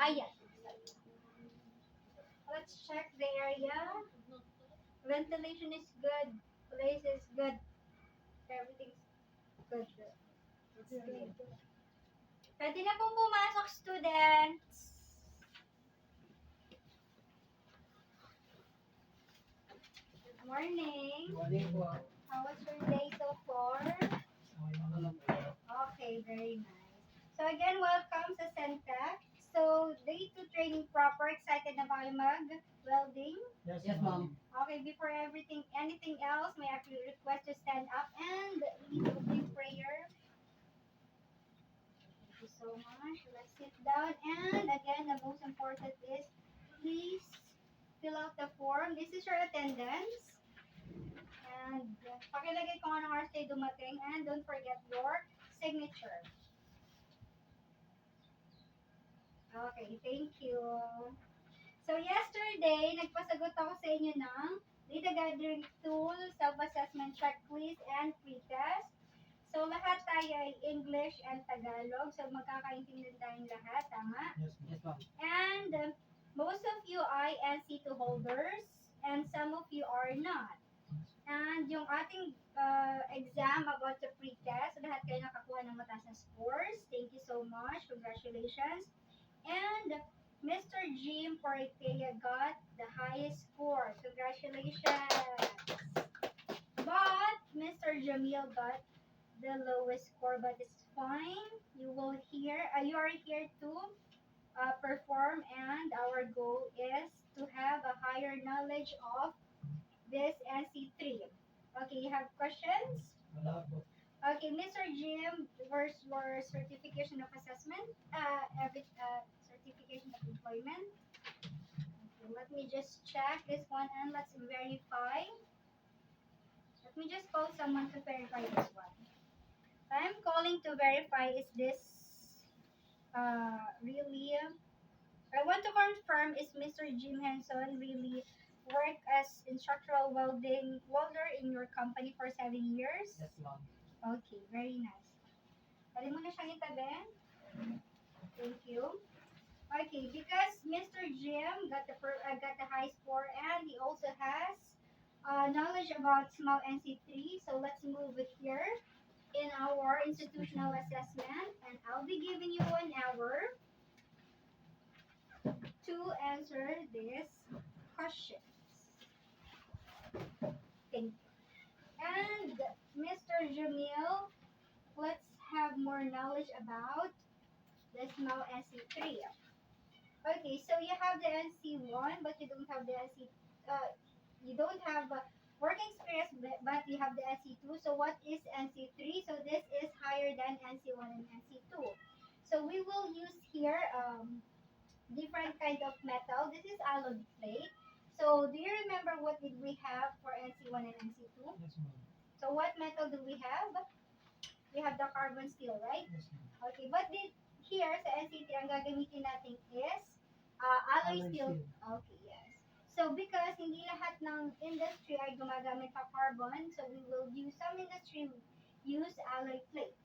Ayan. Let's check the area. Ventilation is good. Place is good. Everything's good. It's good. Pwede na pong pumasok, students. Good morning. Morning po. How was your day so far? Okay, very nice. So again, welcome sa Centec. So, day 2 training proper. Excited na ba kayo mag-welding? Yes, ma'am. Okay, before anything else, may I request to stand up and lead opening prayer. Thank you so much. Let's sit down. And again, the most important is, please fill out the form. This is your attendance. And pakilagay kung anong oras kayo dumating. And don't forget your signature. Okay, thank you. So yesterday, nagpasagot ako sa inyo ng data gathering tool, self-assessment checklist, and pre-test. So lahat tayo ay English and Tagalog. So magkakaintindihan tayong lahat, tama? Yes, ma'am. And most of you ay NC2 holders and some of you are not. And yung ating exam about the pre-test, lahat kayo nakakuha ng mataas na scores. Thank you so much. Congratulations. And Mr. Jim Portea got the highest score. Congratulations. But Mr. Jamil got the lowest score, but it's fine. You are here to perform, and our goal is to have a higher knowledge of this NC3. Okay, you have questions? Wala po. Okay, Mr. Jim, where's your certification of assessment? Certification of employment. Okay, let me just check this one and let's verify. Let me just call someone to verify this one. I'm calling to verify is this really. I want to confirm is Mr. Jim Henson really work as instructional welder in your company for 7 years? Yes, ma'am. Okay, very nice. Pwede mo na siyang itabi. Thank you. Okay, because Mr. Jim got the high score and he also has knowledge about small NC3. So let's move it here in our institutional assessment, and I'll be giving you 1 hour to answer these questions. Thank you. And Mr. Jamil, let's have more knowledge about the small NC3. Okay, so you have the NC1, but you don't have the you don't have working experience, but you have the NC2. So what is NC3? So this is higher than NC1 and NC2. So we will use here different kind of metal. This is alloy plate. So do you remember what did we have for NC1 and NC2? Yes, ma'am. So what metal do we have? We have the carbon steel, right? Yes, ma'am. Okay, but here sa NC3, ang gagamitin natin is alloy steel. Okay, yes. So because hindi lahat ng industry ay gumagamit sa carbon, so we will use some industry use alloy plates.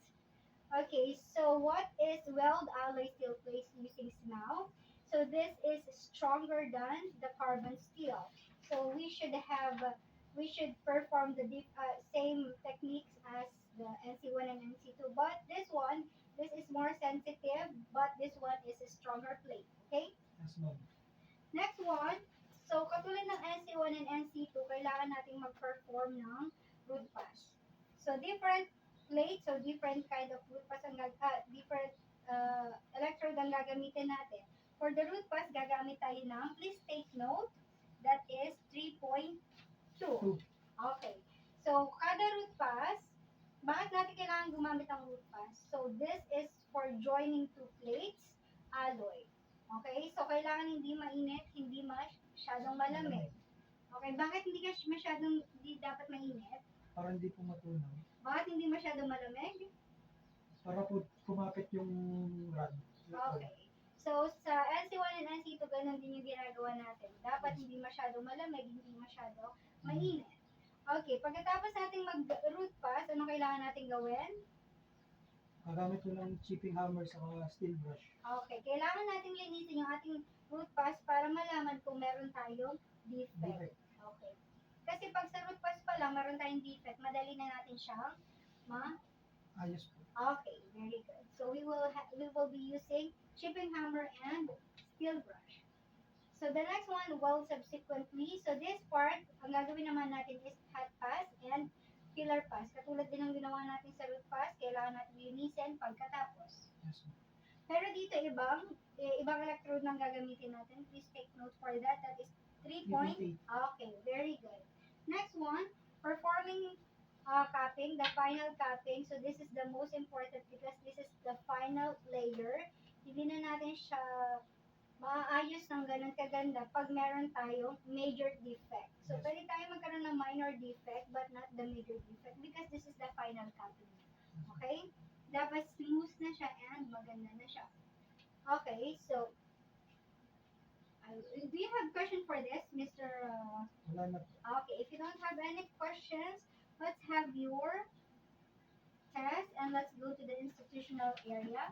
Okay, so what is weld alloy steel plate using now? So this is stronger than the carbon steel. So we should perform the same techniques as the NC1 and NC2. But this is more sensitive, but this one is a stronger plate. Okay? Yes, ma'am. Next one, so katulad ng NC1 and NC2, kailangan nating mag-perform ng root pass. So different plates, so different kind of root pass, different electrode ang gagamitin natin. For the root pass, gagamit tayo ng, please take note, that is 3.2. Okay. So kada root pass, bakit natin kailangan gumamit ng root pass? So this is for joining two plates, alloy. Okay? So kailangan hindi mainit, hindi masyadong malamig. Okay, bakit hindi dapat mainit? Para hindi po matunaw. Bakit hindi masyadong malamig? Para po kumapit yung rod. Okay. So sa NC1 and NC2, ganun din yung ginagawa natin. Dapat hindi masyadong malamig, hindi masyadong mainit. Okay, pagkatapos nating mag-root pass, anong kailangan natin gawin? Gagamit po ng chipping hammer sa steel brush. Okay, kailangan natin lilinisin yung ating root pass para malaman kung meron tayong defect. Defect. Okay. Kasi pag sa root pass pa lang, meron tayong defect, madali na natin siyang Ayos po. Okay, very good. So we will be using chipping hammer and steel brush. So the next one, weld subsequently. So this part, ang gagawin naman natin is hot pass and filler pass. Katulad din ng ginawa natin sa root pass, kailangan natin linisin pagkatapos. Yes, ma'am. Pero dito ibang electrode nang gagamitin natin. Please take note for that. That is 3 point. PVT. Okay, very good. Next one, performing capping, the final capping. So this is the most important because this is the final layer. Hindi na natin siya maaayos ng ganun kaganda pag meron tayong major defect. So Yes. pwede tayo magkaroon ng minor defect but not the major defect because this is the final capping. Okay? Dapat smooth na siya and maganda na siya. Okay, so do you have question for this, Mr. Wala na po. Okay, if you don't have any questions, let's have your test and let's go to the institutional area.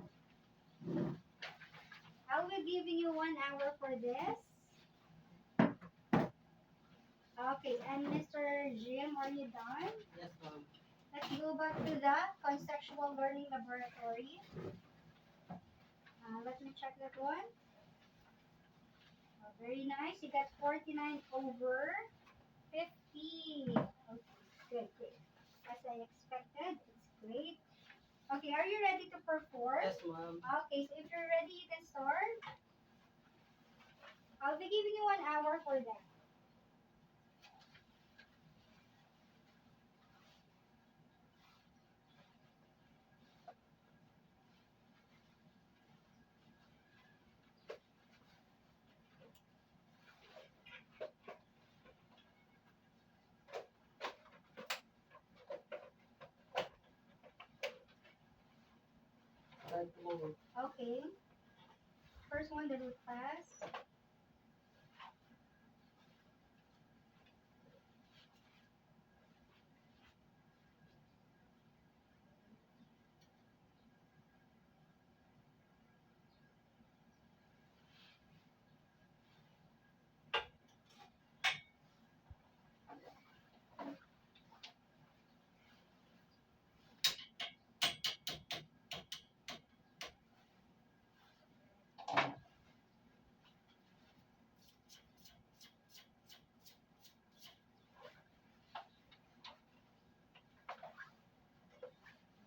I'll be giving you 1 hour for this. Okay, and Mr. Jim, are you done? Yes, ma'am. Let's go back to the conceptual learning laboratory. Let me check that one. Very nice. You got 49 over 50. Okay, good. As I expected, it's great. Okay, are you ready to perform? Yes, ma'am. Okay, so if you're ready, you can start. I'll be giving you 1 hour for that. Time to move. Okay. First one, the root pass.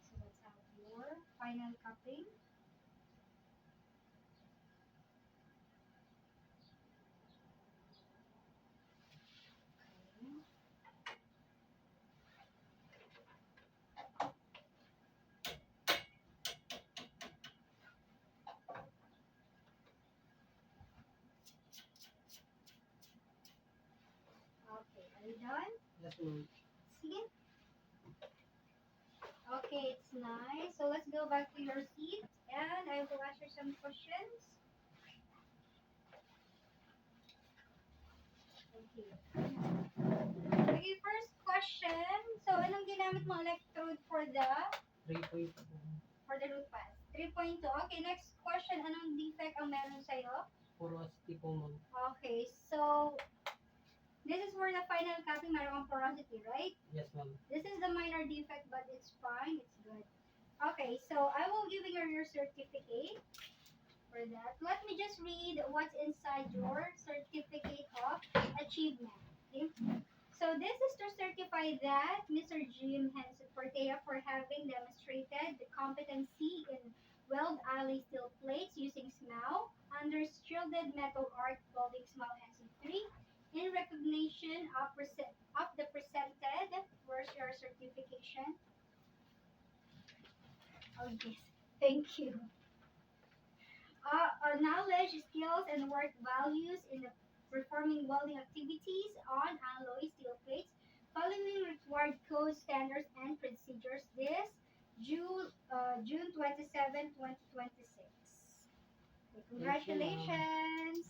So let's have your final cupping. Okay. Okay, are you done? Yes, ma'am. See? Okay, it's nice. So let's go back to your seat and I will answer some questions. Okay. Okay, first question. So, anong ginamit mo electrode for the 3.2. root pass? 3.2. Okay, next question. Anong defect ang meron sa'yo? Porosity po, ma'am. Okay, so this is for the final capping. Meron kang porosity, right? Yes, ma'am. This is the minor defect, but it's fine. It's good. Okay, so I will give you your certificate for that. Let me just read what's inside your certificate of achievement. Okay? So this is to certify that Mr. Jim Henson Portea for having demonstrated the competency in weld alloy steel plates using SMAU under shielded metal arc welding SMAU NC3 in recognition of the presented where's your certification? Oh yes, thank you. Knowledge, skills, and work values in the performing welding activities on alloy steel plates following required code standards and procedures. This June 27, 2026. Okay, congratulations.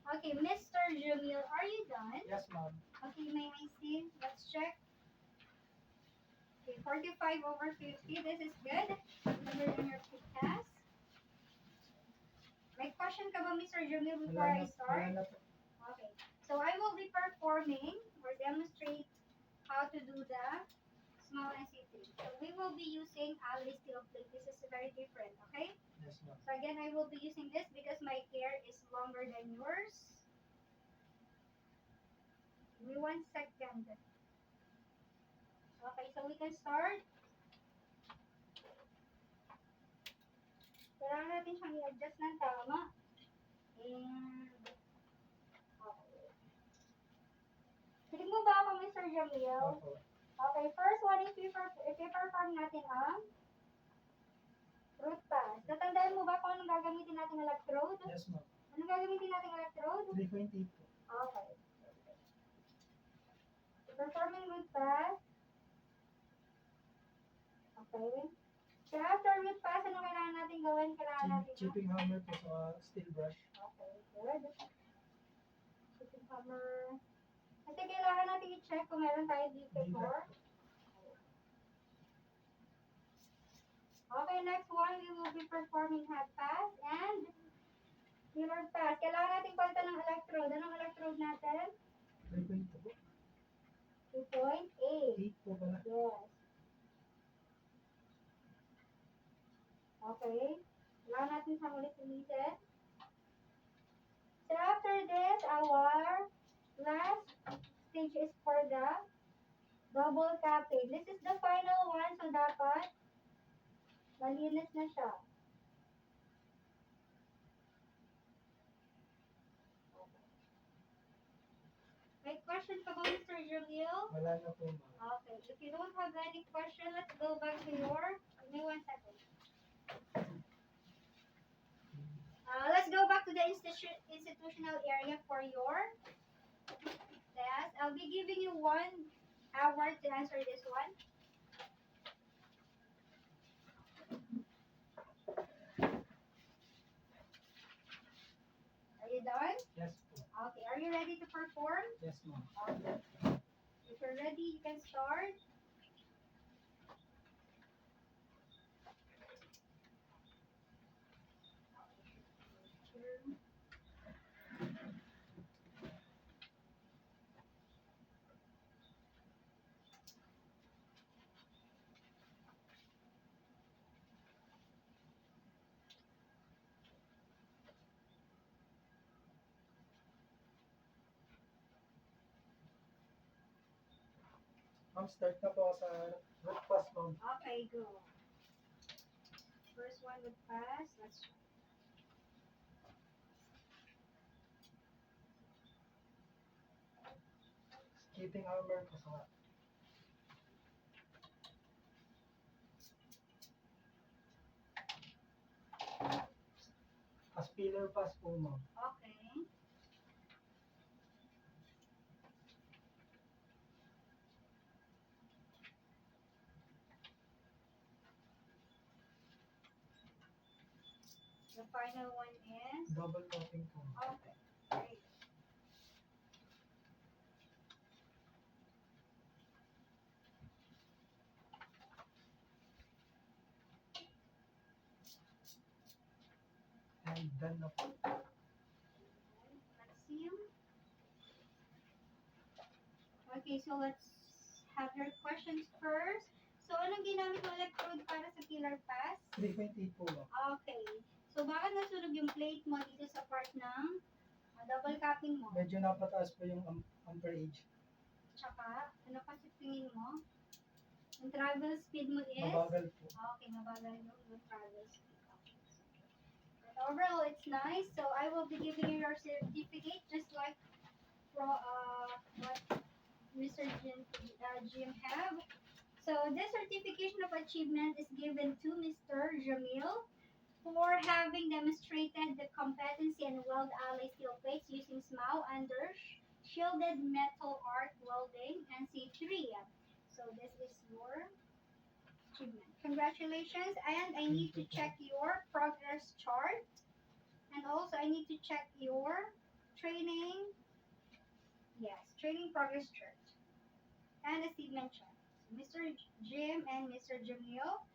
Okay, Mr. Jamil, are you done? Yes, ma'am. Okay, may I see? Let's check. Okay, 45 over 50. This is good. Number in your quick task. My question question ka ba, Mr. Jamil, before Wala I na, start? wala na po. Okay. So I will be performing or demonstrate how to do the small NC3. So we will be using alloy steel plate. This is very different, okay? Yes, ma'am. So again, I will be using this because my hair is longer than yours. Give me 1 second. Okay, so we can start. Kailangan natin siyang i-adjust ng tama. And, okay. Hilig mo ba ako, Mr. Jamil? Opo. Okay, first one is i-perform natin ang root pass. Natandaan mo ba kung anong gagamitin nating electrode? Yes, ma'am. Anong gagamitin nating electrode? 3.8 po. Okay. Performing root pass. Okay. So after root pass, ano kailangan natin gawin? Kailangan natin Chipping hammer po sa steel brush. Okay, good. Chipping hammer. Kasi kailangan natin i-check kung meron tayo defect or. Okay, next one, we will be performing hot pass and mirror pass. Kailangan natin palitan ng electrode. Anong electrode natin? 3.2 po. 2.8. 8 po pala. Yes. Okay. Kailangan natin siyang ulit-ulitin. So after this, our last stage is for the double capping. This is the final one, so dapat malinis na siya. May question pa ba, Mr. Jamil? Wala na po, ma'am. Okay, if you don't have any question, let's go back to your, give me 1 second. Let's go back to the institutional area for your test. I'll be giving you 1 hour to answer this one. Are you done? Yes po. Okay, are you ready to perform? Yes, ma'am. Okay. If you're ready, you can start. Ma'am, start na po sa root pass, ma'am. Okay, go. First one would pass. Let's try. Skipping hammer po sa spiller pass po, ma'am. Okay. The final one is. Double tapping po. Okay, great. And done na po. Let's see. Okay, so let's have your questions first. So, anong ginamit mo electrode para sa killer pass? 3.8 po, ma'am. Okay. So, bakit nasunog yung plate mo dito sa part ng double capping mo? Medyo napataas po yung amperage. Tsaka, ano pa sa tingin mo? Yung travel speed mo is? Mabagal po. Okay, mabagal yung travel speed. Okay. But overall, it's nice. So, I will be giving you your certificate just like what Mr. Jim have. So, this certification of achievement is given to Mr. Jamil for having demonstrated the competency in weld alloy steel plates using SMAU under shielded metal arc welding NC3. So, this is your achievement. Congratulations, and I need to check your progress chart. And also, I need to check your training. Yes, training progress chart. And achievement chart. Mr. Jim and Mr. Jamil,